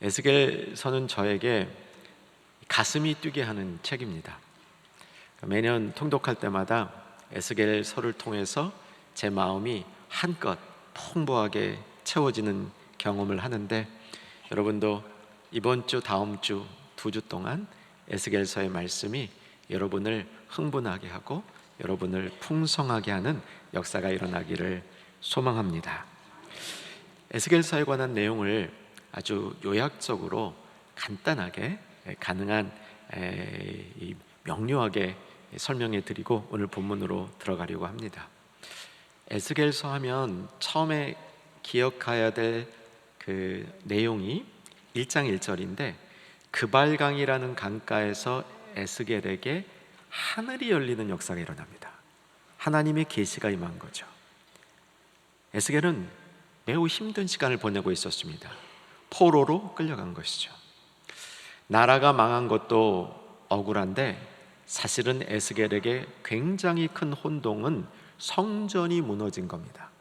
에스겔서는 저에게 가슴이 뛰게 하는 책입니다. 매년 통독할 때마다 에스겔서를 통해서 제 마음이 한껏 풍부하게 채워지는 경험을 하는데, 여러분도 이번 주, 다음 주, 2주 동안 에스겔서의 말씀이 여러분을 흥분하게 하고 여러분을 풍성하게 하는 역사가 일어나기를 소망합니다. 에스겔서에 관한 내용을 아주 요약적으로 간단하게 가능한 명료하게 설명해 드리고 오늘 본문으로 들어가려고 합니다. 에스겔서 하면 처음에 기억해야 될 그 내용이 1장 1절인데, 그발강이라는 강가에서 에스겔에게 하늘이 열리는 역사가 일어납니다. 하나님의 계시가 임한 거죠. 에스겔은 매우 힘든 시간을 보내고 있었습니다. 포로로 끌려간 것이죠. 나라가 망한 것도 억울한데, 사실은 에스겔에게 굉장히 큰 혼동은 성전이 무너진 겁니다.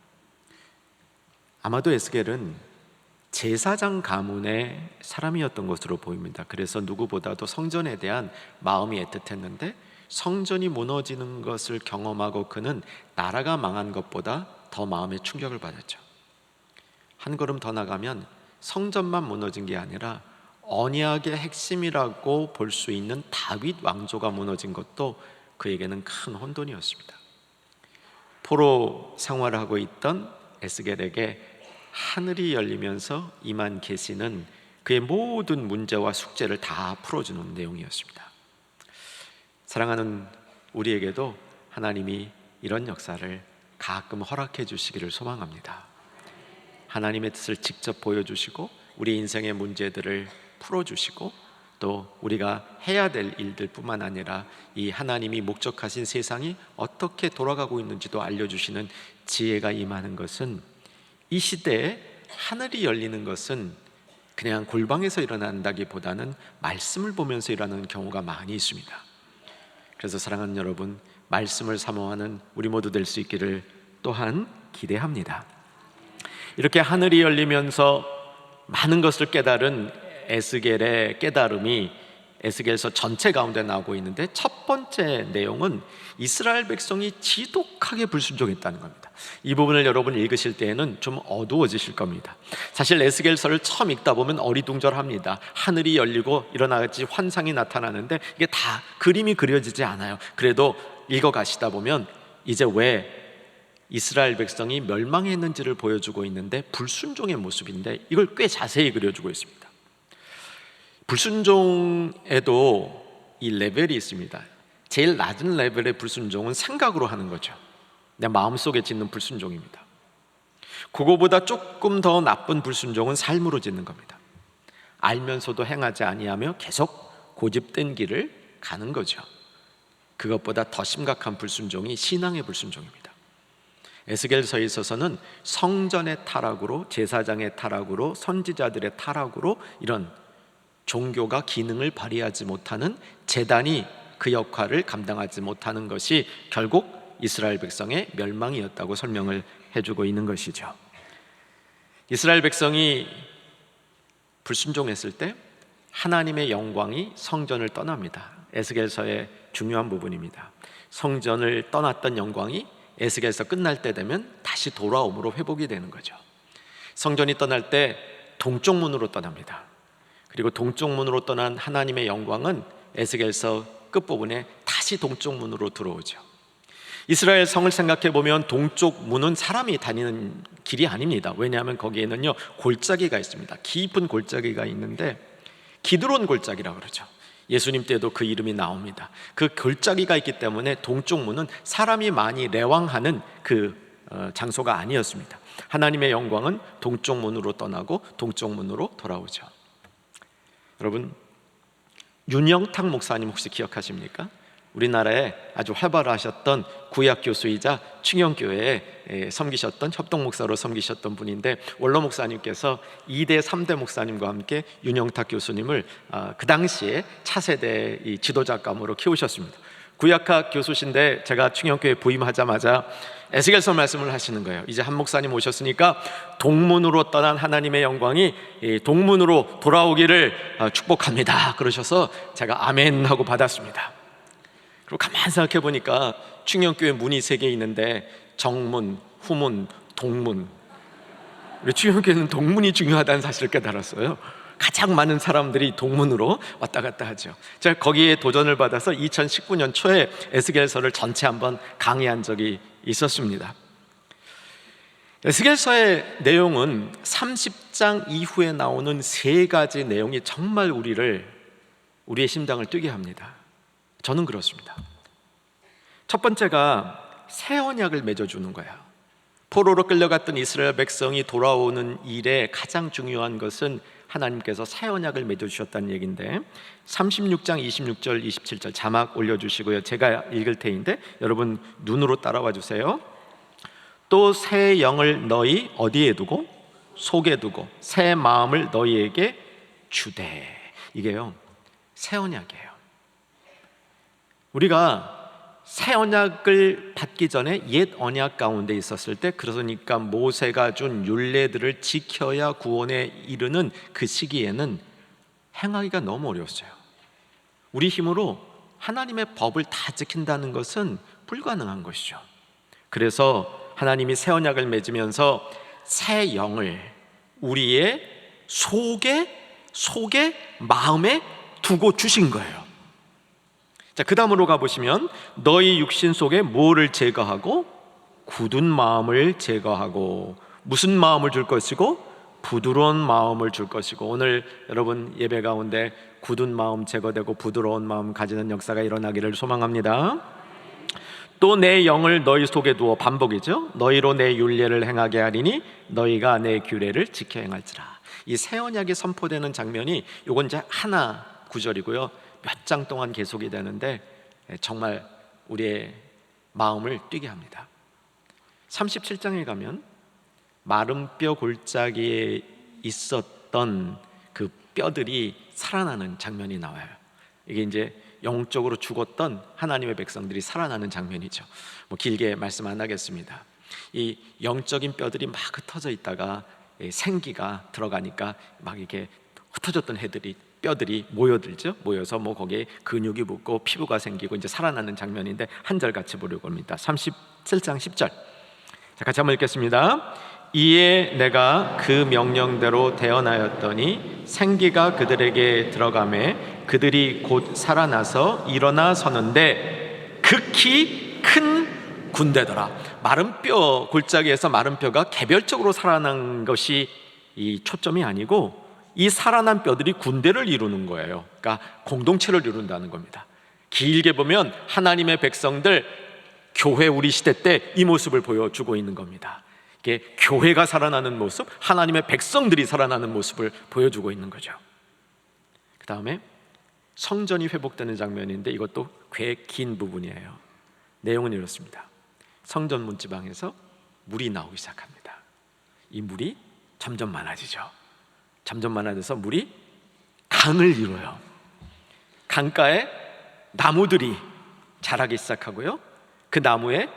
아마도 에스겔은 제사장 가문의 사람이었던 것으로 보입니다. 그래서 누구보다도 성전에 대한 마음이 애틋했는데, 성전이 무너지는 것을 경험하고 그는 나라가 망한 것보다 더 마음의 충격을 받았죠. 한 걸음 더 나가면 성전만 무너진 게 아니라 언약의 핵심이라고 볼 수 있는 다윗 왕조가 무너진 것도 그에게는 큰 혼돈이었습니다. 포로 생활을 하고 있던 에스겔에게 하늘이 열리면서 임한 계시는 그의 모든 문제와 숙제를 다 풀어주는 내용이었습니다. 사랑하는 우리에게도 하나님이 이런 역사를 가끔 허락해 주시기를 소망합니다. 하나님의 뜻을 직접 보여주시고 우리 인생의 문제들을 풀어주시고, 또 우리가 해야 될 일들 뿐만 아니라 이 하나님이 목적하신 세상이 어떻게 돌아가고 있는지도 알려주시는 지혜가 임하는 것은, 이 시대에 하늘이 열리는 것은 그냥 골방에서 일어난다기보다는 말씀을 보면서 일어나는 경우가 많이 있습니다. 그래서 사랑하는 여러분, 말씀을 사모하는 우리 모두 될 수 있기를 또한 기대합니다. 이렇게 하늘이 열리면서 많은 것을 깨달은 에스겔의 깨달음이 에스겔서 전체 가운데 나오고 있는데, 첫 번째 내용은 이스라엘 백성이 지독하게 불순종했다는 겁니다. 이 부분을 여러분 읽으실 때에는 좀 어두워지실 겁니다. 사실 에스겔서를 처음 읽다 보면 어리둥절합니다. 하늘이 열리고 일어나같이 환상이 나타나는데 이게 다 그림이 그려지지 않아요. 그래도 읽어가시다 보면 이제 왜 이스라엘 백성이 멸망했는지를 보여주고 있는데, 불순종의 모습인데 이걸 꽤 자세히 그려주고 있습니다. 불순종에도 이 레벨이 있습니다. 제일 낮은 레벨의 불순종은 생각으로 하는 거죠. 내 마음속에 짓는 불순종입니다. 그거보다 조금 더 나쁜 불순종은 삶으로 짓는 겁니다. 알면서도 행하지 아니하며 계속 고집된 길을 가는 거죠. 그것보다 더 심각한 불순종이 신앙의 불순종입니다. 에스겔서에 있어서는 성전의 타락으로, 제사장의 타락으로, 선지자들의 타락으로 이런 종교가 기능을 발휘하지 못하는, 제단이 그 역할을 감당하지 못하는 것이 결국 이스라엘 백성의 멸망이었다고 설명을 해주고 있는 것이죠. 이스라엘 백성이 불순종했을 때 하나님의 영광이 성전을 떠납니다. 에스겔서의 중요한 부분입니다. 성전을 떠났던 영광이 에스겔서 끝날 때 되면 다시 돌아옴으로 회복이 되는 거죠. 성전이 떠날 때 동쪽 문으로 떠납니다. 그리고 동쪽 문으로 떠난 하나님의 영광은 에스겔서 끝부분에 다시 동쪽 문으로 들어오죠. 이스라엘 성을 생각해 보면 동쪽 문은 사람이 다니는 길이 아닙니다. 왜냐하면 거기에는요 골짜기가 있습니다. 깊은 골짜기가 있는데 기드론 골짜기라고 그러죠. 예수님 때도 그 이름이 나옵니다. 그 골짜기가 있기 때문에 동쪽 문은 사람이 많이 레왕하는 그 장소가 아니었습니다. 하나님의 영광은 동쪽 문으로 떠나고 동쪽 문으로 돌아오죠. 여러분, 윤영탁 목사님 혹시 기억하십니까? 우리나라에 아주 활발하셨던 구약 교수이자 충영교회에 섬기셨던, 협동 목사로 섬기셨던 분인데, 원로 목사님께서 2대 3대 목사님과 함께 윤영탁 교수님을 그 당시에 차세대 이 지도자감으로 키우셨습니다. 구약학 교수신데 제가 충영교회 부임하자마자 에스겔서 말씀을 하시는 거예요. 이제 한 목사님 오셨으니까 동문으로 떠난 하나님의 영광이 동문으로 돌아오기를 축복합니다 그러셔서 제가 아멘 하고 받았습니다. 그리고 가만히 생각해 보니까 충영교회 문이 3개 있는데 정문, 후문, 동문. 우리 충영교회는 동문이 중요하다는 사실을 깨달았어요. 가장 많은 사람들이 동문으로 왔다 갔다 하죠. 제가 거기에 도전을 받아서 2019년 초에 에스겔서를 전체 한번 강의한 적이 있었습니다. 에스겔서의 내용은 30장 이후에 나오는 3가지 내용이 정말 우리의 심장을 뛰게 합니다. 저는 그렇습니다. 첫 번째가 새 언약을 맺어주는 거야. 포로로 끌려갔던 이스라엘 백성이 돌아오는 일에 가장 중요한 것은 하나님께서 새 언약을 맺어주셨다는 얘기인데 36장 26절 27절 자막 올려주시고요. 제가 읽을 테인데 여러분 눈으로 따라와 주세요. 또 새 영을 너희 어디에 두고? 속에 두고 새 마음을 너희에게 주되. 이게요 새 언약이에요. 우리가 새 언약을 받기 전에 옛 언약 가운데 있었을 때, 그러니까 모세가 준 율례들을 지켜야 구원에 이르는 그 시기에는 행하기가 너무 어려웠어요. 우리 힘으로 하나님의 법을 다 지킨다는 것은 불가능한 것이죠. 그래서 하나님이 새 언약을 맺으면서 새 영을 우리의 속에 마음에 두고 주신 거예요. 자, 그 다음으로 가보시면 너희 육신 속에 뭐를 제거하고? 굳은 마음을 제거하고. 무슨 마음을 줄 것이고? 부드러운 마음을 줄 것이고. 오늘 여러분 예배 가운데 굳은 마음 제거되고 부드러운 마음 가지는 역사가 일어나기를 소망합니다. 또 내 영을 너희 속에 두어. 반복이죠. 너희로 내 율례를 행하게 하리니 너희가 내 규례를 지켜 행할지라. 이 새 언약이 선포되는 장면이 요건 이제 하나 구절이고요. 몇 장 동안 계속이 되는데 정말 우리의 마음을 뛰게 합니다. 37장에 가면 마른 뼈 골짜기에 있었던 그 뼈들이 살아나는 장면이 나와요. 이게 이제 영적으로 죽었던 하나님의 백성들이 살아나는 장면이죠. 뭐 길게 말씀 안 하겠습니다. 이 영적인 뼈들이 막 흩어져 있다가 생기가 들어가니까 막 이렇게 흩어졌던 뼈들이 모여들죠. 모여서 뭐 거기에 근육이 붙고 피부가 생기고 이제 살아나는 장면인데 한 절 같이 보려고 합니다. 37장 10절. 자, 같이 한번 읽겠습니다. 이에 내가 그 명령대로 대언하였더니 생기가 그들에게 들어가매 그들이 곧 살아나서 일어나 서는데 극히 큰 군대더라. 마른 뼈 골짜기에서 마른 뼈가 개별적으로 살아난 것이 이 초점이 아니고 이 살아난 뼈들이 군대를 이루는 거예요. 그러니까 공동체를 이룬다는 겁니다. 길게 보면 하나님의 백성들, 교회 우리 시대 때 이 모습을 보여주고 있는 겁니다. 이게 교회가 살아나는 모습, 하나님의 백성들이 살아나는 모습을 보여주고 있는 거죠. 그 다음에 성전이 회복되는 장면인데 이것도 꽤 긴 부분이에요. 내용은 이렇습니다. 성전 문지방에서 물이 나오기 시작합니다. 이 물이 점점 많아지죠. 점점 많아져서 물이 강을 이뤄요. 강가에 나무들이 자라기 시작하고요. 그 나무에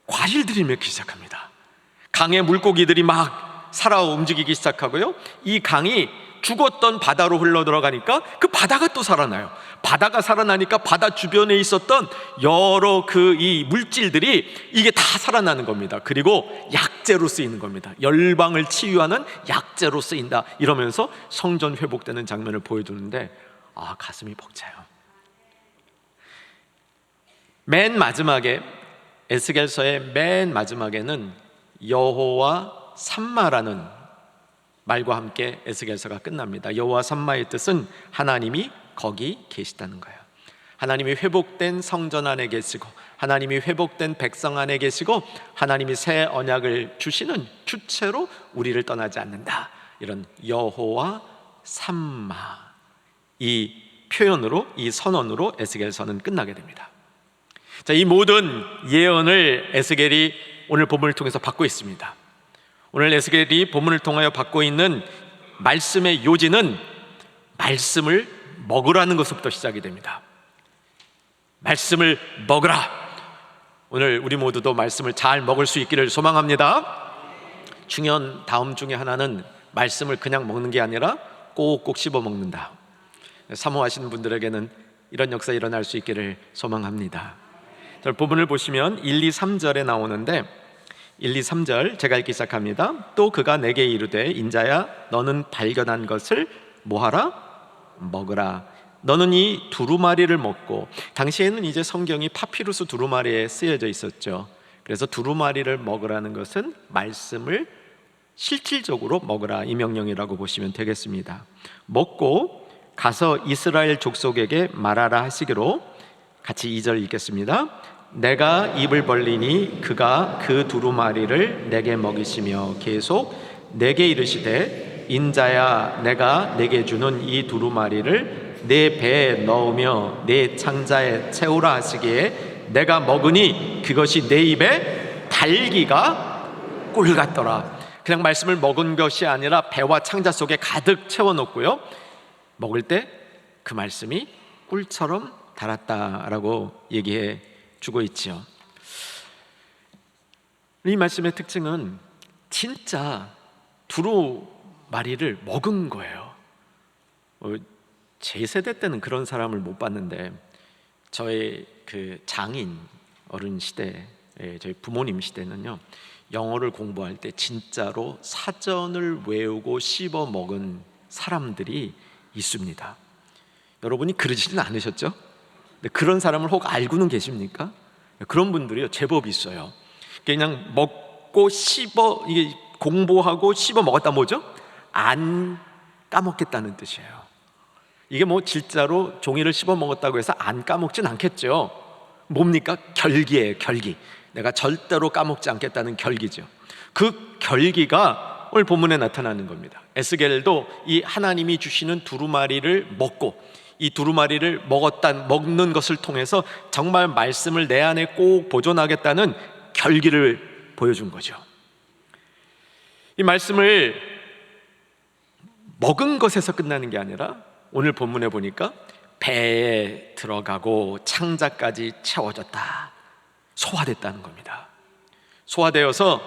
과일들이 맺기 시작합니다. 강에 물고기들이 막 살아 움직이기 시작하고요. 이 강이 죽었던 바다로 흘러 들어가니까 그 바다가 또 살아나요. 바다가 살아나니까 바다 주변에 있었던 여러 이 물질들이 이게 다 살아나는 겁니다. 그리고 약재로 쓰이는 겁니다. 열방을 치유하는 약재로 쓰인다 이러면서 성전 회복되는 장면을 보여주는데 가슴이 벅차요. 맨 마지막에 에스겔서의 맨 마지막에는 여호와 삼마라는 말과 함께 에스겔서가 끝납니다. 여호와 삼마의 뜻은 하나님이 거기 계시다는 거예요. 하나님이 회복된 성전 안에 계시고 하나님이 회복된 백성 안에 계시고 하나님이 새 언약을 주시는 주체로 우리를 떠나지 않는다. 이런 여호와 삼마, 이 표현으로, 이 선언으로 에스겔서는 끝나게 됩니다. 자, 이 모든 예언을 에스겔이 오늘 본문을 통해서 받고 있습니다. 오늘 에스겔이 본문을 통하여 받고 있는 말씀의 요지는 말씀을 먹으라는 것부터 시작이 됩니다. 말씀을 먹으라. 오늘 우리 모두도 말씀을 잘 먹을 수 있기를 소망합니다. 중요한 다음 중에 하나는 말씀을 그냥 먹는 게 아니라 꼭꼭 씹어 먹는다. 사모하시는 분들에게는 이런 역사 일어날 수 있기를 소망합니다. 본문을 보시면 1, 2, 3절에 나오는데 1, 2, 3절 제가 읽기 시작합니다. 또 그가 내게 이르되 인자야 너는 발견한 것을 뭐하라? 먹으라. 너는 이 두루마리를 먹고, 당시에는 이제 성경이 파피루스 두루마리에 쓰여져 있었죠. 그래서 두루마리를 먹으라는 것은 말씀을 실질적으로 먹으라, 이 명령이라고 보시면 되겠습니다. 먹고 가서 이스라엘 족속에게 말하라 하시기로, 같이 2절 읽겠습니다. 내가 입을 벌리니 그가 그 두루마리를 내게 먹이시며 계속 내게 이르시되 인자야 내가 내게 주는 이 두루마리를 내 배에 넣으며 내 창자에 채우라 하시기에 내가 먹으니 그것이 내 입에 달기가 꿀 같더라. 그냥 말씀을 먹은 것이 아니라 배와 창자 속에 가득 채워놓고요, 먹을 때 그 말씀이 꿀처럼 달았다라고 얘기해 주고 있지요. 이 말씀의 특징은 진짜 두루마리를 먹은 거예요. 제 세대 때는 그런 사람을 못 봤는데, 저의 그 장인 어른 시대, 저희 부모님 시대는요, 영어를 공부할 때 진짜로 사전을 외우고 씹어 먹은 사람들이 있습니다. 여러분이 그러지는 않으셨죠? 그런 사람을 혹 알고는 계십니까? 그런 분들이요 제법 있어요. 그냥 먹고 씹어, 이게 공부하고 씹어 먹었다 뭐죠? 안 까먹겠다는 뜻이에요. 이게 뭐 진짜로 종이를 씹어 먹었다고 해서 안 까먹진 않겠죠. 뭡니까? 결기예요, 결기. 내가 절대로 까먹지 않겠다는 결기죠. 그 결기가 오늘 본문에 나타나는 겁니다. 에스겔도 이 하나님이 주시는 두루마리를 먹고, 이 두루마리를 먹는 것을 통해서 정말 말씀을 내 안에 꼭 보존하겠다는 결기를 보여준 거죠. 이 말씀을 먹은 것에서 끝나는 게 아니라 오늘 본문에 보니까 배에 들어가고 창자까지 채워졌다, 소화됐다는 겁니다. 소화되어서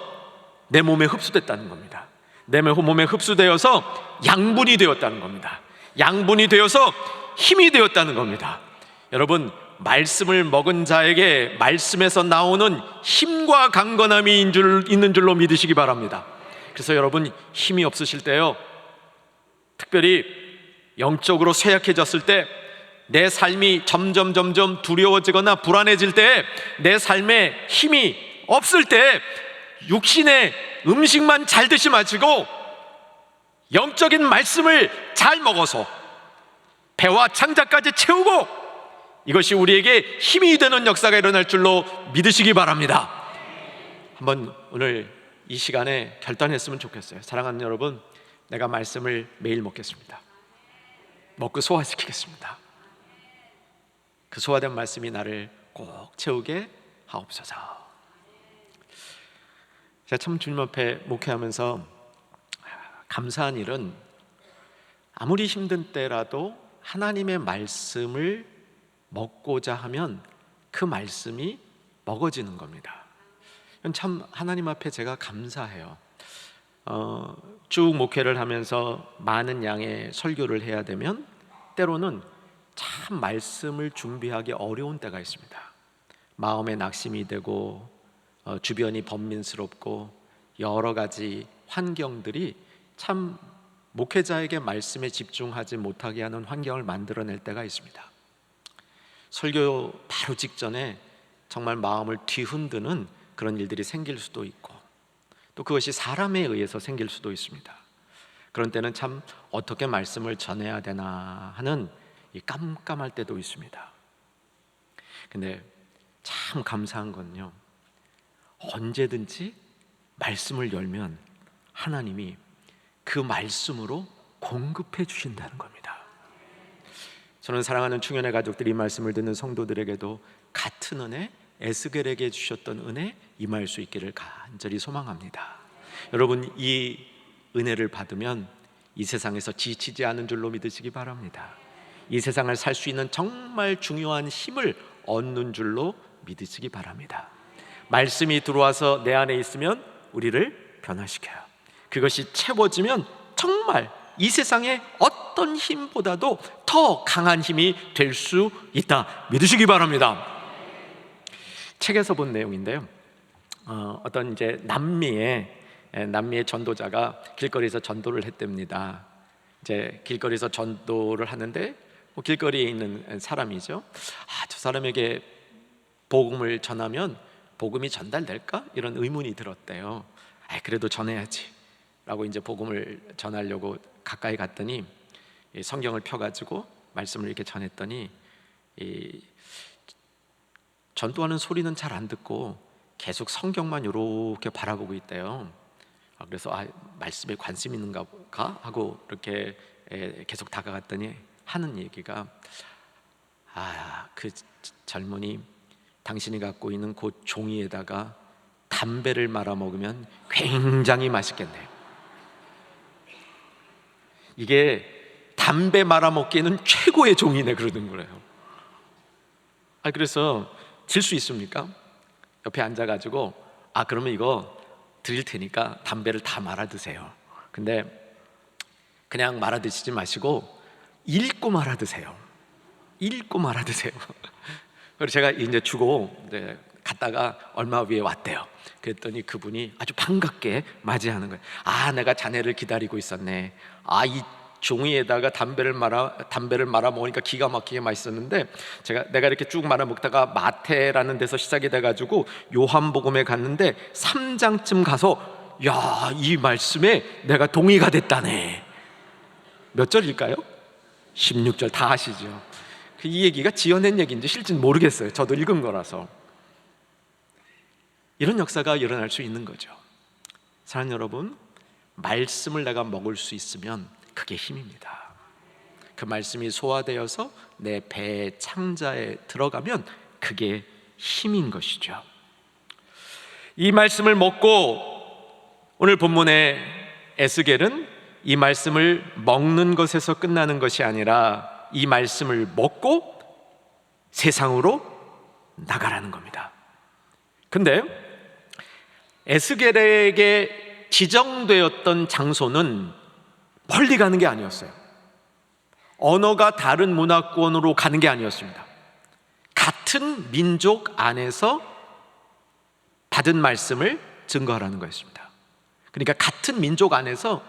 내 몸에 흡수됐다는 겁니다. 내 몸에 흡수되어서 양분이 되었다는 겁니다. 양분이 되어서 힘이 되었다는 겁니다. 여러분, 말씀을 먹은 자에게 말씀에서 나오는 힘과 강건함이 있는 줄로 믿으시기 바랍니다. 그래서 여러분, 힘이 없으실 때요, 특별히 영적으로 쇠약해졌을 때, 내 삶이 점점 두려워지거나 불안해질 때, 내 삶에 힘이 없을 때 육신의 음식만 잘 드시 마시고 영적인 말씀을 잘 먹어서 배와 창자까지 채우고, 이것이 우리에게 힘이 되는 역사가 일어날 줄로 믿으시기 바랍니다. 한번 오늘 이 시간에 결단했으면 좋겠어요. 사랑하는 여러분, 내가 말씀을 매일 먹겠습니다. 먹고 소화시키겠습니다. 그 소화된 말씀이 나를 꼭 채우게 하옵소서. 제가 참 주님 앞에 목회하면서 감사한 일은, 아무리 힘든 때라도 하나님의 말씀을 먹고자 하면 그 말씀이 먹어지는 겁니다. 참 하나님 앞에 제가 감사해요. 쭉 목회를 하면서 많은 양의 설교를 해야 되면 때로는 참 말씀을 준비하기 어려운 때가 있습니다. 마음에 낙심이 되고 주변이 번민스럽고 여러 가지 환경들이 참 목회자에게 말씀에 집중하지 못하게 하는 환경을 만들어낼 때가 있습니다. 설교 바로 직전에 정말 마음을 뒤흔드는 그런 일들이 생길 수도 있고, 또 그것이 사람에 의해서 생길 수도 있습니다. 그런 때는 참 어떻게 말씀을 전해야 되나 하는 이 깜깜할 때도 있습니다. 근데 참 감사한 건요, 언제든지 말씀을 열면 하나님이 그 말씀으로 공급해 주신다는 겁니다. 저는 사랑하는 충현의 가족들이 이 말씀을 듣는 성도들에게도 같은 은혜, 에스겔에게 주셨던 은혜 임할 수 있기를 간절히 소망합니다. 여러분, 이 은혜를 받으면 이 세상에서 지치지 않은 줄로 믿으시기 바랍니다. 이 세상을 살 수 있는 정말 중요한 힘을 얻는 줄로 믿으시기 바랍니다. 말씀이 들어와서 내 안에 있으면 우리를 변화시켜요. 그것이 채워지면 정말 이 세상의 어떤 힘보다도 더 강한 힘이 될 수 있다, 믿으시기 바랍니다. 책에서 본 내용인데요. 어떤 이제 남미의 전도자가 길거리에서 전도를 했답니다. 이제 길거리에서 전도를 하는데 길거리에 있는 사람이죠. 저 사람에게 복음을 전하면 복음이 전달될까? 이런 의문이 들었대요. 그래도 전해야지 라고 이제 복음을 전하려고 가까이 갔더니 성경을 펴가지고 말씀을 이렇게 전했더니 전도하는 소리는 잘 안 듣고 계속 성경만 이렇게 바라보고 있대요. 그래서 말씀에 관심 있는가 하고 이렇게 계속 다가갔더니 하는 얘기가 그 젊은이, 당신이 갖고 있는 그 종이에다가 담배를 말아 먹으면 굉장히 맛있겠네요. 이게 담배 말아 먹기에는 최고의 종이네 그러는 거예요. 그래서 질 수 있습니까? 옆에 앉아가지고 그러면 이거 드릴 테니까 담배를 다 말아 드세요. 근데 그냥 말아 드시지 마시고 읽고 말아 드세요. 읽고 말아 드세요. 그래서 제가 이제 주고 갔다가 얼마 위에 왔대요. 그랬더니 그분이 아주 반갑게 맞이하는 거예요. 내가 자네를 기다리고 있었네. 이 종이에다가 담배를 말아 먹으니까 기가 막히게 맛있었는데 내가 이렇게 쭉 말아 먹다가 마태라는 데서 시작이 돼가지고 요한복음에 갔는데 3장쯤 가서 이 말씀에 내가 동의가 됐다네. 몇 절일까요? 16절 다 아시죠? 이 얘기가 지어낸 얘기인지 실지는 모르겠어요. 저도 읽은 거라서. 이런 역사가 일어날 수 있는 거죠. 사랑하는 여러분, 말씀을 내가 먹을 수 있으면 그게 힘입니다. 그 말씀이 소화되어서 내 배의 창자에 들어가면 그게 힘인 것이죠. 이 말씀을 먹고 오늘 본문의 에스겔은 이 말씀을 먹는 것에서 끝나는 것이 아니라 이 말씀을 먹고 세상으로 나가라는 겁니다. 근데 에스겔에게 지정되었던 장소는 멀리 가는 게 아니었어요. 언어가 다른 문화권으로 가는 게 아니었습니다. 같은 민족 안에서 받은 말씀을 증거하라는 거였습니다. 그러니까 같은 민족 안에서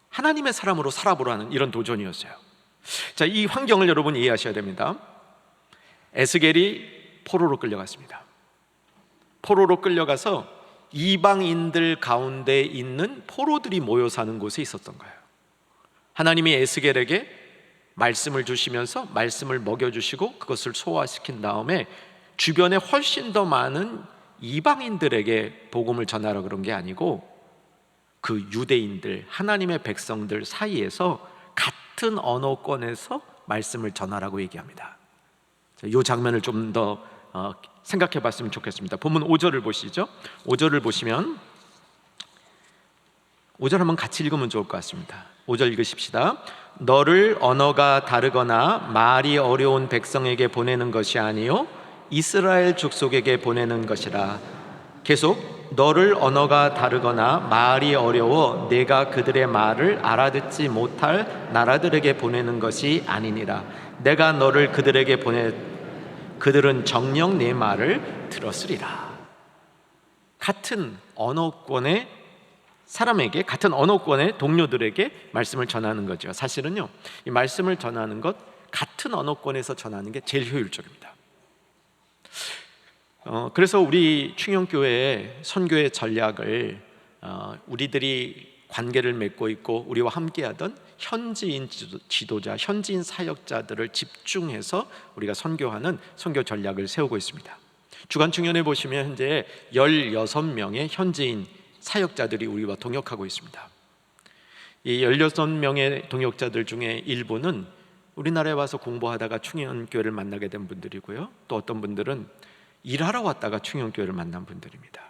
하나님의 사람으로 살아보라는 이런 도전이었어요. 이 환경을 여러분 이해하셔야 됩니다. 에스겔이 포로로 끌려갔습니다. 포로로 끌려가서 이방인들 가운데 있는 포로들이 모여 사는 곳에 있었던 거예요. 하나님이 에스겔에게 말씀을 주시면서 말씀을 먹여주시고 그것을 소화시킨 다음에 주변에 훨씬 더 많은 이방인들에게 복음을 전하라 그런 게 아니고 그 유대인들, 하나님의 백성들 사이에서 같은 언어권에서 말씀을 전하라고 얘기합니다. 이 장면을 좀 더 생각해 봤으면 좋겠습니다. 본문 5절을 보시죠. 5절을 보시면 5절 한번 같이 읽으면 좋을 것 같습니다. 5절 읽으십시다. 너를 언어가 다르거나 말이 어려운 백성에게 보내는 것이 아니요 이스라엘 족속에게 보내는 것이라. 계속 너를 언어가 다르거나 말이 어려워 내가 그들의 말을 알아듣지 못할 나라들에게 보내는 것이 아니니라. 내가 너를 그들에게 그들은 정녕 내 말을 들었으리라. 같은 언어권의 사람에게, 같은 언어권의 동료들에게 말씀을 전하는 거죠. 사실은요, 이 말씀을 전하는 것, 같은 언어권에서 전하는 게 제일 효율적입니다. 그래서 우리 충영교회의 선교의 전략을 우리들이 관계를 맺고 있고 우리와 함께하던 현지인 지도자, 현지인 사역자들을 집중해서 우리가 선교하는 선교 전략을 세우고 있습니다. 주간 청년에 보시면 현재 16명의 현지인 사역자들이 우리와 동역하고 있습니다. 이 16명의 동역자들 중에 일부는 우리나라에 와서 공부하다가 충영교회를 만나게 된 분들이고요, 또 어떤 분들은 일하러 왔다가 충영교회를 만난 분들입니다.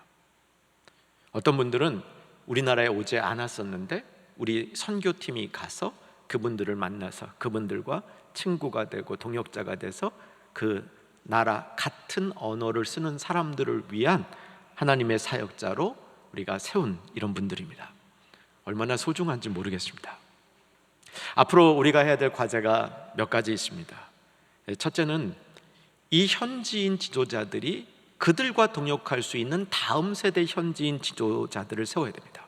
어떤 분들은 우리나라에 오지 않았었는데 우리 선교팀이 가서 그분들을 만나서 그분들과 친구가 되고 동역자가 돼서 그 나라, 같은 언어를 쓰는 사람들을 위한 하나님의 사역자로 우리가 세운 이런 분들입니다. 얼마나 소중한지 모르겠습니다. 앞으로 우리가 해야 될 과제가 몇 가지 있습니다. 첫째는 이 현지인 지도자들이 그들과 동역할 수 있는 다음 세대 현지인 지도자들을 세워야 됩니다.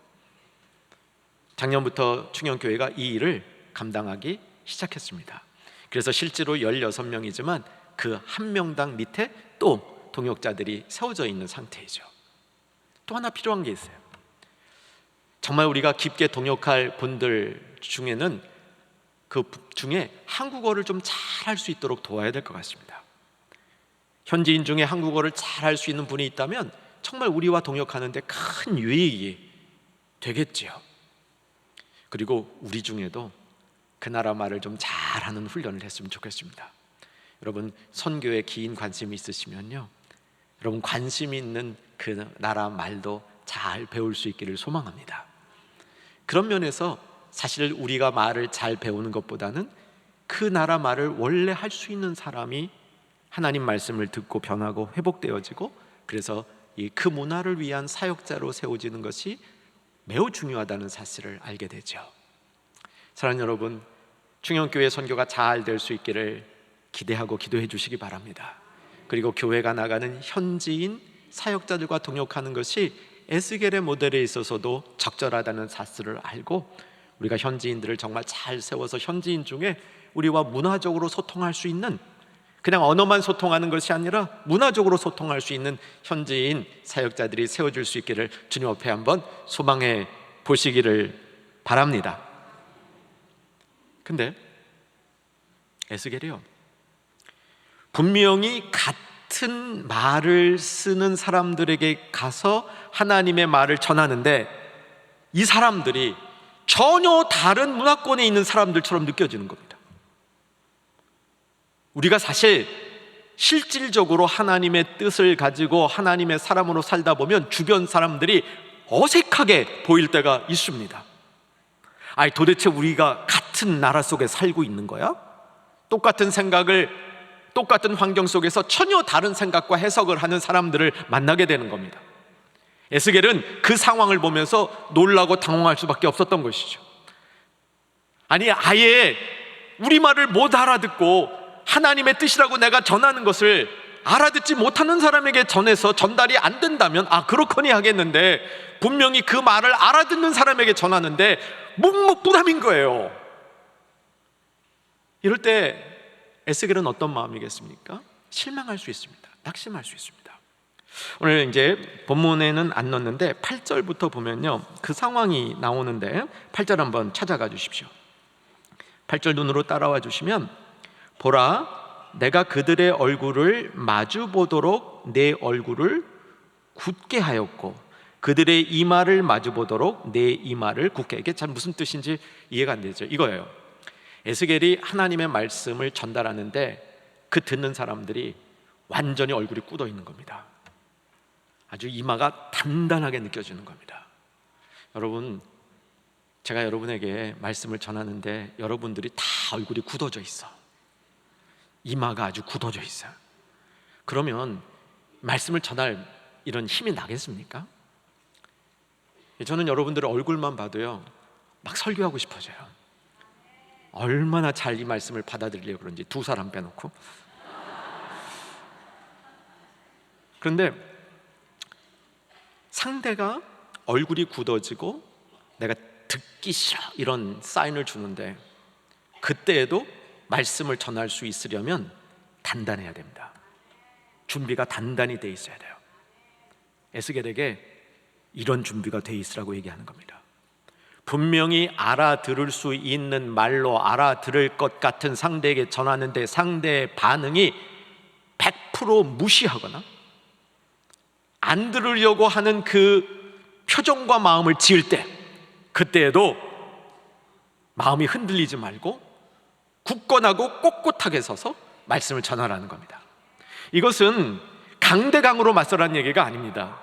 작년부터 충영교회가 이 일을 감당하기 시작했습니다. 그래서 실제로 16명이지만 그 한 명당 밑에 또 동역자들이 세워져 있는 상태이죠. 또 하나 필요한 게 있어요. 정말 우리가 깊게 동역할 분들 중에는 그 중에 한국어를 좀 잘할 수 있도록 도와야 될 것 같습니다. 현지인 중에 한국어를 잘할 수 있는 분이 있다면 정말 우리와 동역하는데 큰 유익이 되겠지요. 그리고 우리 중에도 그 나라 말을 좀 잘하는 훈련을 했으면 좋겠습니다. 여러분, 선교에 긴 관심이 있으시면요, 여러분 관심 있는 그 나라 말도 잘 배울 수 있기를 소망합니다. 그런 면에서 사실 우리가 말을 잘 배우는 것보다는 그 나라 말을 원래 할 수 있는 사람이 하나님 말씀을 듣고 변하고 회복되어지고, 그래서 이 그 문화를 위한 사역자로 세워지는 것이 매우 중요하다는 사실을 알게 되죠. 사랑하는 여러분, 충영교회 선교가 잘 될 수 있기를 기대하고 기도해 주시기 바랍니다. 그리고 교회가 나가는 현지인 사역자들과 동역하는 것이 에스겔의 모델에 있어서도 적절하다는 사실을 알고, 우리가 현지인들을 정말 잘 세워서 현지인 중에 우리와 문화적으로 소통할 수 있는, 그냥 언어만 소통하는 것이 아니라 문화적으로 소통할 수 있는 현지인 사역자들이 세워질 수 있기를 주님 앞에 한번 소망해 보시기를 바랍니다. 근데 에스겔이요, 분명히 같은 말을 쓰는 사람들에게 가서 하나님의 말을 전하는데 이 사람들이 전혀 다른 문화권에 있는 사람들처럼 느껴지는 겁니다. 우리가 사실 실질적으로 하나님의 뜻을 가지고 하나님의 사람으로 살다 보면 주변 사람들이 어색하게 보일 때가 있습니다. 아니, 도대체 우리가 같은 나라 속에 살고 있는 거야? 똑같은 생각을, 똑같은 환경 속에서 전혀 다른 생각과 해석을 하는 사람들을 만나게 되는 겁니다. 에스겔은 그 상황을 보면서 놀라고 당황할 수밖에 없었던 것이죠. 아니, 아예 우리말을 못 알아듣고 하나님의 뜻이라고 내가 전하는 것을 알아듣지 못하는 사람에게 전해서 전달이 안 된다면 그렇거니 하겠는데, 분명히 그 말을 알아듣는 사람에게 전하는데 묵묵부담인 거예요. 이럴 때 에스겔은 어떤 마음이겠습니까? 실망할 수 있습니다. 낙심할 수 있습니다. 오늘 이제 본문에는 안 넣었는데 8절부터 보면요, 그 상황이 나오는데 8절 한번 찾아가 주십시오. 8절 눈으로 따라와 주시면, 보라, 내가 그들의 얼굴을 마주 보도록 내 얼굴을 굳게 하였고 그들의 이마를 마주 보도록 내 이마를 굳게. 이게 참 무슨 뜻인지 이해가 안 되죠. 이거예요. 에스겔이 하나님의 말씀을 전달하는데 그 듣는 사람들이 완전히 얼굴이 굳어 있는 겁니다. 아주 이마가 단단하게 느껴지는 겁니다. 여러분, 제가 여러분에게 말씀을 전하는데 여러분들이 다 얼굴이 굳어져 있어. 이마가 아주 굳어져 있어요. 그러면 말씀을 전할 이런 힘이 나겠습니까? 저는 여러분들의 얼굴만 봐도요, 막 설교하고 싶어져요. 얼마나 잘 이 말씀을 받아들이려고 그런지, 두 사람 빼놓고. 그런데 상대가 얼굴이 굳어지고 내가 듣기 싫어 이런 사인을 주는데, 그때에도 말씀을 전할 수 있으려면 단단해야 됩니다. 준비가 단단히 돼 있어야 돼요. 에스겔에게 이런 준비가 돼 있으라고 얘기하는 겁니다. 분명히 알아들을 수 있는 말로 알아들을 것 같은 상대에게 전하는데 상대의 반응이 100% 무시하거나 안 들으려고 하는 그 표정과 마음을 지을 때, 그때에도 마음이 흔들리지 말고 굳건하고 꼿꼿하게 서서 말씀을 전하라는 겁니다. 이것은 강대강으로 맞서라는 얘기가 아닙니다.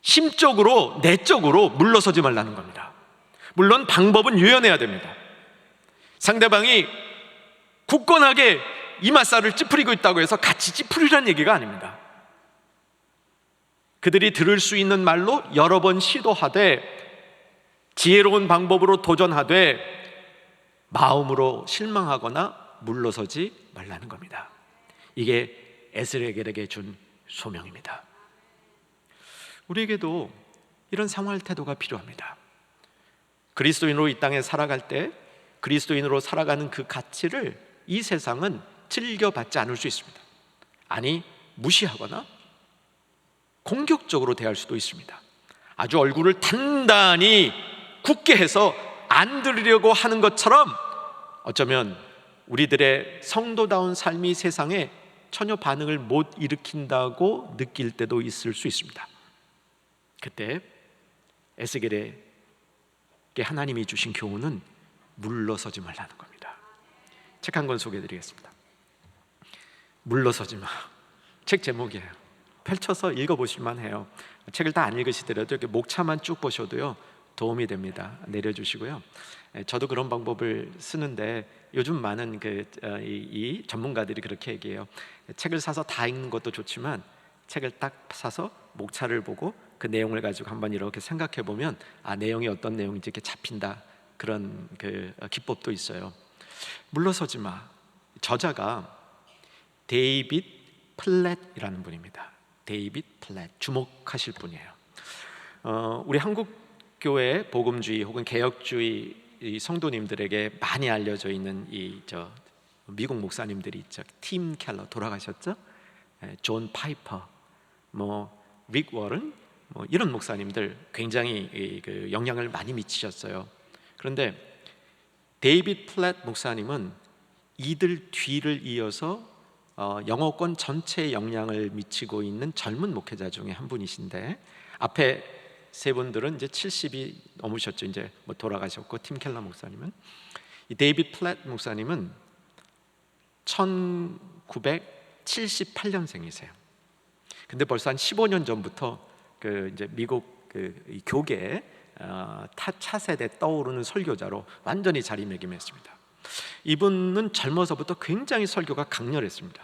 심적으로, 내적으로 물러서지 말라는 겁니다. 물론 방법은 유연해야 됩니다. 상대방이 굳건하게 이맛살을 찌푸리고 있다고 해서 같이 찌푸리라는 얘기가 아닙니다. 그들이 들을 수 있는 말로 여러 번 시도하되 지혜로운 방법으로 도전하되 마음으로 실망하거나 물러서지 말라는 겁니다. 이게 에스겔에게 준 소명입니다. 우리에게도 이런 생활 태도가 필요합니다. 그리스도인으로 이 땅에 살아갈 때 그리스도인으로 살아가는 그 가치를 이 세상은 즐겨받지 않을 수 있습니다. 아니, 무시하거나 공격적으로 대할 수도 있습니다. 아주 얼굴을 단단히 굳게 해서 안 들으려고 하는 것처럼 어쩌면 우리들의 성도다운 삶이 세상에 전혀 반응을 못 일으킨다고 느낄 때도 있을 수 있습니다. 그때 에스겔에게 하나님이 주신 교훈은 물러서지 말라는 겁니다. 책 한 권 소개해드리겠습니다. 물러서지 마. 책 제목이에요. 펼쳐서 읽어보실만 해요. 책을 다 안 읽으시더라도 이렇게 목차만 쭉 보셔도요 도움이 됩니다. 내려주시고요. 저도 그런 방법을 쓰는데 요즘 많은 이 전문가들이 그렇게 얘기해요. 책을 사서 다 읽는 것도 좋지만 책을 딱 사서 목차를 보고 그 내용을 가지고 한번 이렇게 생각해 보면 내용이 어떤 내용인지 이렇게 잡힌다. 그런 기법도 있어요. 물러서지 마. 저자가 데이빗 플랫이라는 분입니다. 데이빗 플랫, 주목하실 분이에요. 우리 한국 교회 복음주의 혹은 개혁주의 성도님들에게 많이 알려져 있는 미국 목사님들이 있죠. 팀 켈러 돌아가셨죠? 존 파이퍼, 릭 워런, 이런 목사님들 굉장히 영향을 많이 미치셨어요. 그런데 데이빗 플랫 목사님은 이들 뒤를 이어서 영어권 전체에 영향을 미치고 있는 젊은 목회자 중에 한 분이신데, 앞에 세 분들은 이제 70이 넘으셨죠. 이제 돌아가셨고, 팀 켈러 목사님은, 이 데이빗 플랫 목사님은 1978년생이세요. 근데 벌써 한 15년 전부터 이제 미국 이 교계에 차세대 떠오르는 설교자로 완전히 자리매김했습니다. 이분은 젊어서부터 굉장히 설교가 강렬했습니다.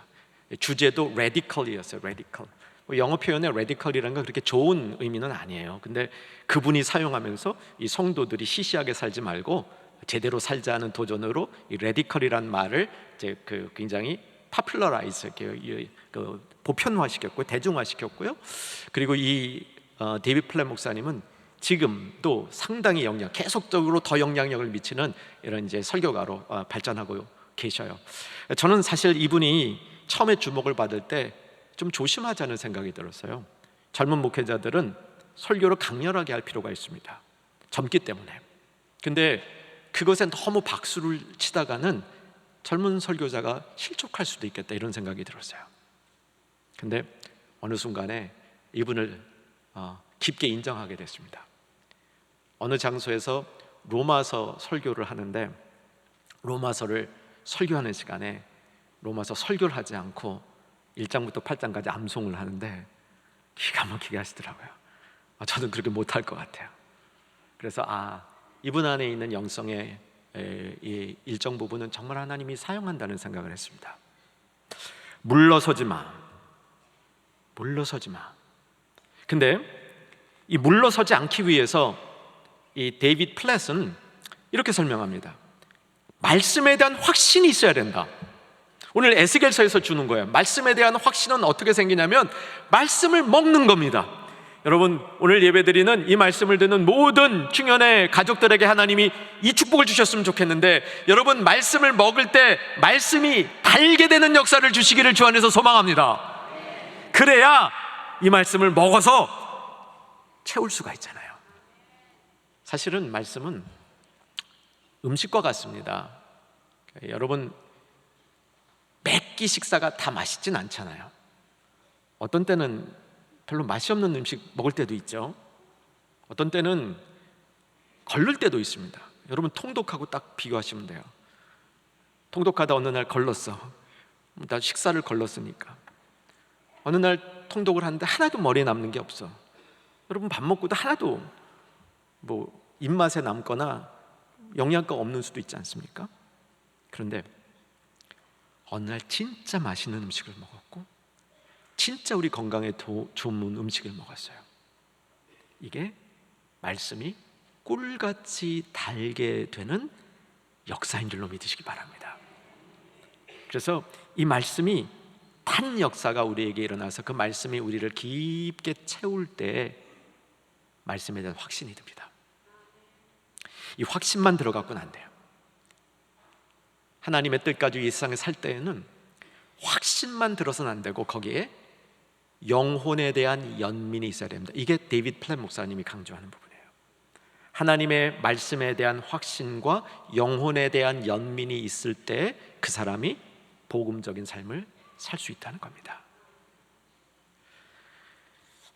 주제도 레디컬이었어요. 레디컬. 영어 표현에 레디컬이라는 건 그렇게 좋은 의미는 아니에요. 근데 그분이 사용하면서 이 성도들이 시시하게 살지 말고 제대로 살자는 도전으로 이 레디컬이라는 말을 이제 굉장히 파퓰러라이즈, 보편화시켰고 대중화시켰고요. 그리고 이 데이빗 플랫 목사님은 지금도 상당히 계속적으로 더 영향력을 미치는 이런 이제 설교가로 발전하고 계셔요. 저는 사실 이분이 처음에 주목을 받을 때 좀 조심하자는 생각이 들었어요. 젊은 목회자들은 설교를 강렬하게 할 필요가 있습니다. 젊기 때문에. 근데 그것에 너무 박수를 치다가는 젊은 설교자가 실족할 수도 있겠다, 이런 생각이 들었어요. 근데 어느 순간에 이분을 깊게 인정하게 됐습니다. 어느 장소에서 로마서 설교를 하는데, 로마서를 설교하는 시간에 로마서 설교를 하지 않고 1장부터 8장까지 암송을 하는데 기가 막히게 하시더라고요. 저는 그렇게 못할 것 같아요. 그래서 이분 안에 있는 영성의 이 일정 부분은 정말 하나님이 사용한다는 생각을 했습니다. 물러서지 마. 물러서지 마. 근데 이 물러서지 않기 위해서 이 데이빗 플랫은 이렇게 설명합니다. 말씀에 대한 확신이 있어야 된다. 오늘 에스겔서에서 주는 거예요. 말씀에 대한 확신은 어떻게 생기냐면 말씀을 먹는 겁니다. 여러분, 오늘 예배드리는 이 말씀을 듣는 모든 중년의 가족들에게 하나님이 이 축복을 주셨으면 좋겠는데, 여러분 말씀을 먹을 때 말씀이 달게 되는 역사를 주시기를 주 안에서 소망합니다. 그래야 이 말씀을 먹어서 채울 수가 있잖아요. 사실은 말씀은 음식과 같습니다. 여러분, 매 끼 식사가 다 맛있진 않잖아요. 어떤 때는 별로 맛이 없는 음식 먹을 때도 있죠. 어떤 때는 걸릴 때도 있습니다. 여러분, 통독하고 딱 비교하시면 돼요. 통독하다 어느 날 걸렀어. 나 식사를 걸렀으니까. 어느 날 통독을 하는데 하나도 머리에 남는 게 없어. 여러분, 밥 먹고도 하나도 입맛에 남거나 영양가 없는 수도 있지 않습니까? 그런데 어느 날 진짜 맛있는 음식을 먹었고 진짜 우리 건강에 좋은 음식을 먹었어요. 이게 말씀이 꿀같이 달게 되는 역사인 줄로 믿으시기 바랍니다. 그래서 이 말씀이 단 역사가 우리에게 일어나서 그 말씀이 우리를 깊게 채울 때 말씀에 대한 확신이 듭니다. 이 확신만 들어갖고는 안 돼요. 하나님의 뜻 가지고 이 세상에 살 때에는 확신만 들어서는 안 되고 거기에 영혼에 대한 연민이 있어야 됩니다. 이게 데이비드 플랫 목사님이 강조하는 부분이에요. 하나님의 말씀에 대한 확신과 영혼에 대한 연민이 있을 때 그 사람이 복음적인 삶을 살 수 있다는 겁니다.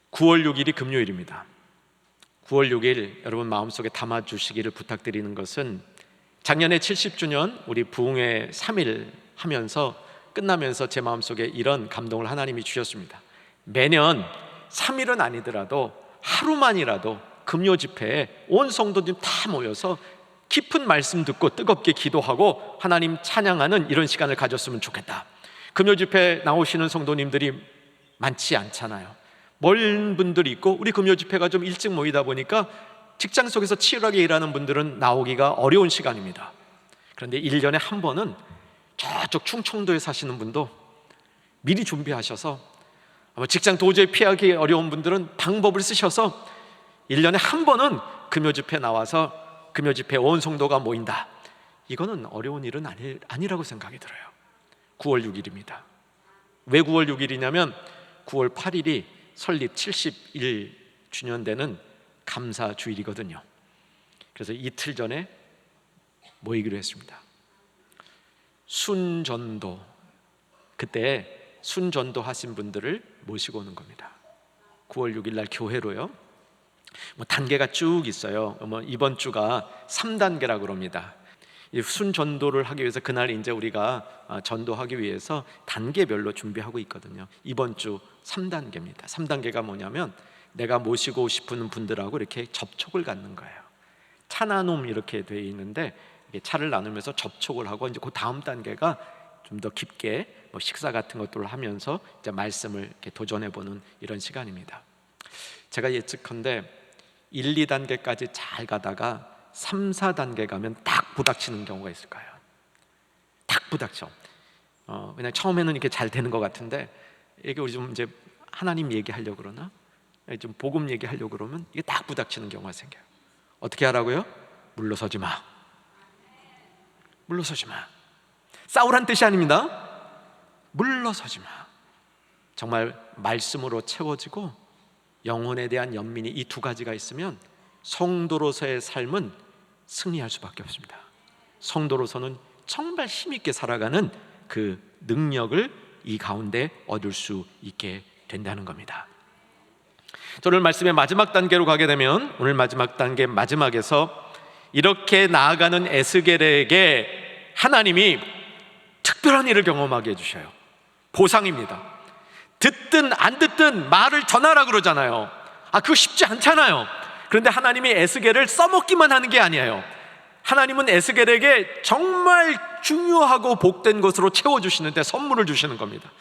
9월 6일이 금요일입니다. 9월 6일 여러분 마음속에 담아주시기를 부탁드리는 것은 작년에 70주년 우리 부흥회 3일 하면서 끝나면서 제 마음속에 이런 감동을 하나님이 주셨습니다. 매년 3일은 아니더라도 하루만이라도 금요 집회에 온 성도들 다 모여서 깊은 말씀 듣고 뜨겁게 기도하고 하나님 찬양하는 이런 시간을 가졌으면 좋겠다. 금요 집회 나오시는 성도님들이 많지 않잖아요. 멀은 분들이 있고 우리 금요 집회가 좀 일찍 모이다 보니까 직장 속에서 치열하게 일하는 분들은 나오기가 어려운 시간입니다. 그런데 1년에 한 번은 저쪽 충청도에 사시는 분도 미리 준비하셔서 직장 도저히 피하기 어려운 분들은 방법을 쓰셔서 1년에 한 번은 금요 집회 나와서 금요 집회 온 성도가 모인다. 이거는 어려운 일은 아니라고 생각이 들어요. 9월 6일입니다. 왜 9월 6일이냐면 9월 8일이 설립 71주년 되는 감사주일이거든요. 그래서 이틀 전에 모이기로 했습니다. 순전도, 그때 순전도 하신 분들을 모시고 오는 겁니다. 9월 6일 날 교회로요. 단계가 쭉 있어요. 이번 주가 3단계라고 그럽니다. 이 순전도를 하기 위해서 그날 이제 우리가 전도하기 위해서 단계별로 준비하고 있거든요. 이번 주 3단계입니다. 3단계가 뭐냐면 내가 모시고 싶은 분들하고 이렇게 접촉을 갖는 거예요. 차 나눔 이렇게 돼 있는데 차를 나누면서 접촉을 하고 이제 그 다음 단계가 좀 더 깊게 식사 같은 것들을 하면서 이제 말씀을 이렇게 도전해 보는 이런 시간입니다. 제가 예측컨대 1, 2단계까지 잘 가다가 3, 4단계 가면 딱 부닥치는 경우가 있을 거예요. 딱 부닥쳐. 그냥 처음에는 이렇게 잘 되는 것 같은데 이게 우리 좀 이제 하나님 얘기하려고 그러나 좀 복음 얘기하려고 그러면 이게 딱 부닥치는 경우가 생겨요. 어떻게 하라고요? 물러서지 마. 물러서지 마. 싸우란 뜻이 아닙니다. 물러서지 마. 정말 말씀으로 채워지고 영혼에 대한 연민이 이 두 가지가 있으면 성도로서의 삶은 승리할 수밖에 없습니다. 성도로서는 정말 힘있게 살아가는 그 능력을 이 가운데 얻을 수 있게 된다는 겁니다. 오늘 말씀의 마지막 단계로 가게 되면 오늘 마지막 단계 마지막에서 이렇게 나아가는 에스겔에게 하나님이 특별한 일을 경험하게 해주셔요. 보상입니다. 듣든 안 듣든 말을 전하라 그러잖아요. 그거 쉽지 않잖아요. 그런데 하나님이 에스겔을 써먹기만 하는 게 아니에요. 하나님은 에스겔에게 정말 중요하고 복된 것으로 채워주시는데 선물을 주시는 겁니다.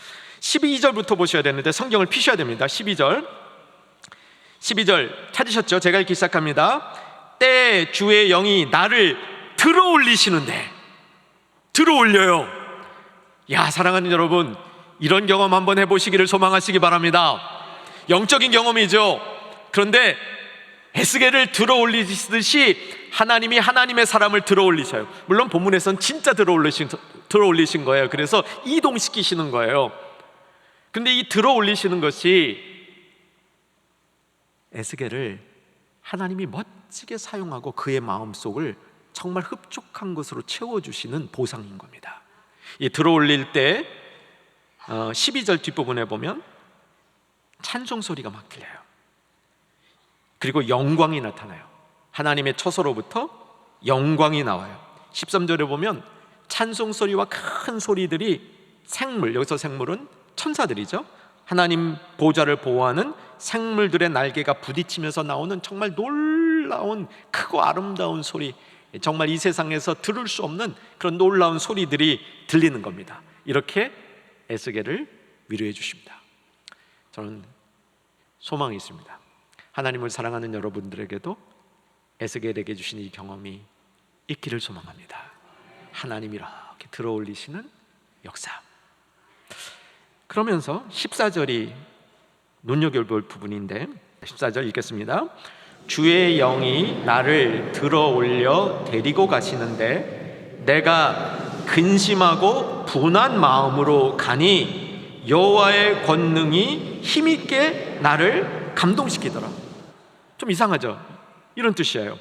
12절부터 보셔야 되는데 성경을 피셔야 됩니다. 12절 찾으셨죠? 제가 읽기 시작합니다. 때 주의 영이 나를 들어올리시는데, 들어올려요. 야, 사랑하는 여러분, 이런 경험 한번 해보시기를 소망하시기 바랍니다. 영적인 경험이죠. 그런데 에스겔을 들어올리듯이 하나님이 하나님의 사람을 들어올리셔요. 물론 본문에서는 진짜 들어올리신 거예요. 그래서 이동시키시는 거예요. 근데 이 들어올리시는 것이 에스겔을 하나님이 멋지게 사용하고 그의 마음속을 정말 흡족한 것으로 채워주시는 보상인 겁니다. 이 들어올릴 때 12절 뒷부분에 보면 찬송 소리가 막 들려요. 그리고 영광이 나타나요. 하나님의 처소로부터 영광이 나와요. 13절에 보면 찬송 소리와 큰 소리들이 생물, 여기서 생물은 천사들이죠. 하나님 보좌를 보호하는 생물들의 날개가 부딪히면서 나오는 정말 놀라운 크고 아름다운 소리, 정말 이 세상에서 들을 수 없는 그런 놀라운 소리들이 들리는 겁니다. 이렇게 에스겔을 위로해 주십니다. 저는 소망이 있습니다. 하나님을 사랑하는 여러분들에게도 에스겔에게 주신 이 경험이 있기를 소망합니다. 하나님이 이렇게 들어올리시는 역사. 그러면서 14절이 눈여겨볼 부분인데 14절 읽겠습니다. 주의 영이 나를 들어올려 데리고 가시는데 내가 근심하고 분한 마음으로 가니 여호와의 권능이 힘있게 나를 감동시키더라. 좀 이상하죠? 이런 뜻이에요.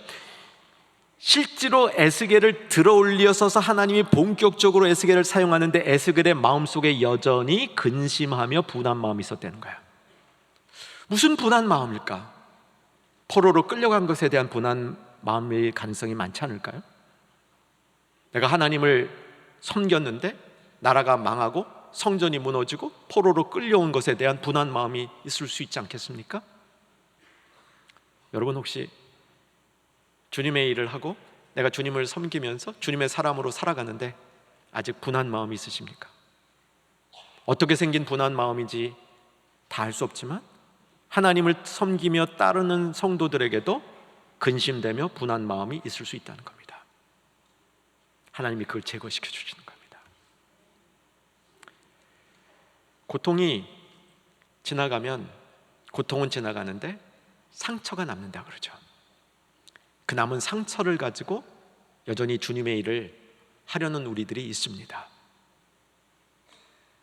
실제로 에스겔을 들어올려서서 하나님이 본격적으로 에스겔을 사용하는데 에스겔의 마음속에 여전히 근심하며 분한 마음이 있었다는 거야. 무슨 분한 마음일까? 포로로 끌려간 것에 대한 분한 마음일 가능성이 많지 않을까요? 내가 하나님을 섬겼는데 나라가 망하고 성전이 무너지고 포로로 끌려온 것에 대한 분한 마음이 있을 수 있지 않겠습니까? 여러분 혹시 주님의 일을 하고 내가 주님을 섬기면서 주님의 사람으로 살아가는데 아직 분한 마음이 있으십니까? 어떻게 생긴 분한 마음인지 다 알 수 없지만 하나님을 섬기며 따르는 성도들에게도 근심되며 분한 마음이 있을 수 있다는 겁니다. 하나님이 그걸 제거시켜 주시는 겁니다. 고통이 지나가면 고통은 지나가는데 상처가 남는다 그러죠. 그 남은 상처를 가지고 여전히 주님의 일을 하려는 우리들이 있습니다.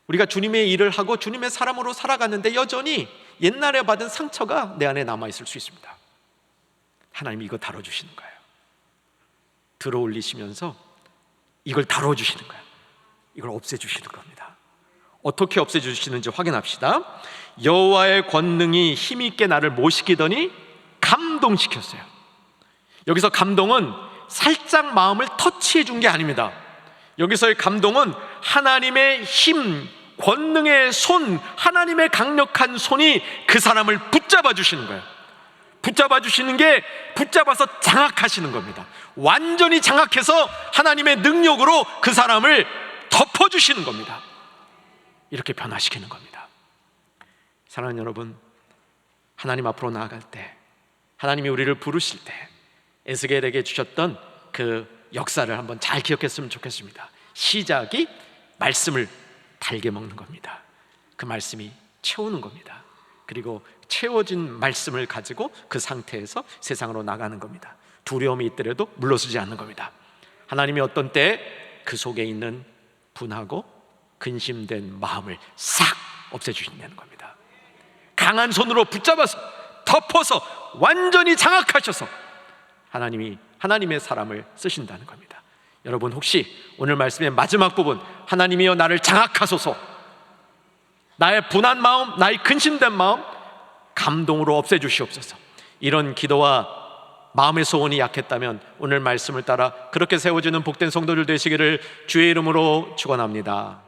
우리가 주님의 일을 하고 주님의 사람으로 살아가는데 여전히 옛날에 받은 상처가 내 안에 남아있을 수 있습니다. 하나님이 이거 다뤄주시는 거예요. 들어올리시면서 이걸 다뤄주시는 거예요. 이걸 없애주시는 겁니다. 어떻게 없애주시는지 확인합시다. 여호와의 권능이 힘있게 나를 모시키더니 감동시켰어요. 여기서 감동은 살짝 마음을 터치해 준 게 아닙니다. 여기서의 감동은 하나님의 힘, 권능의 손, 하나님의 강력한 손이 그 사람을 붙잡아 주시는 거예요. 붙잡아 주시는 게 붙잡아서 장악하시는 겁니다. 완전히 장악해서 하나님의 능력으로 그 사람을 덮어주시는 겁니다. 이렇게 변화시키는 겁니다. 사랑하는 여러분, 하나님 앞으로 나아갈 때, 하나님이 우리를 부르실 때 에스겔에게 주셨던 그 역사를 한번 잘 기억했으면 좋겠습니다. 시작이 말씀을 달게 먹는 겁니다. 그 말씀이 채우는 겁니다. 그리고 채워진 말씀을 가지고 그 상태에서 세상으로 나가는 겁니다. 두려움이 있더라도 물러서지 않는 겁니다. 하나님이 어떤 때 그 속에 있는 분하고 근심된 마음을 싹 없애주신다는 겁니다. 강한 손으로 붙잡아서 덮어서 완전히 장악하셔서 하나님의 사람을 쓰신다는 겁니다. 여러분 혹시 오늘 말씀의 마지막 부분 하나님이여 나를 장악하소서, 나의 분한 마음, 나의 근심된 마음 감동으로 없애주시옵소서, 이런 기도와 마음의 소원이 약했다면 오늘 말씀을 따라 그렇게 세워지는 복된 성도들 되시기를 주의 이름으로 축원합니다.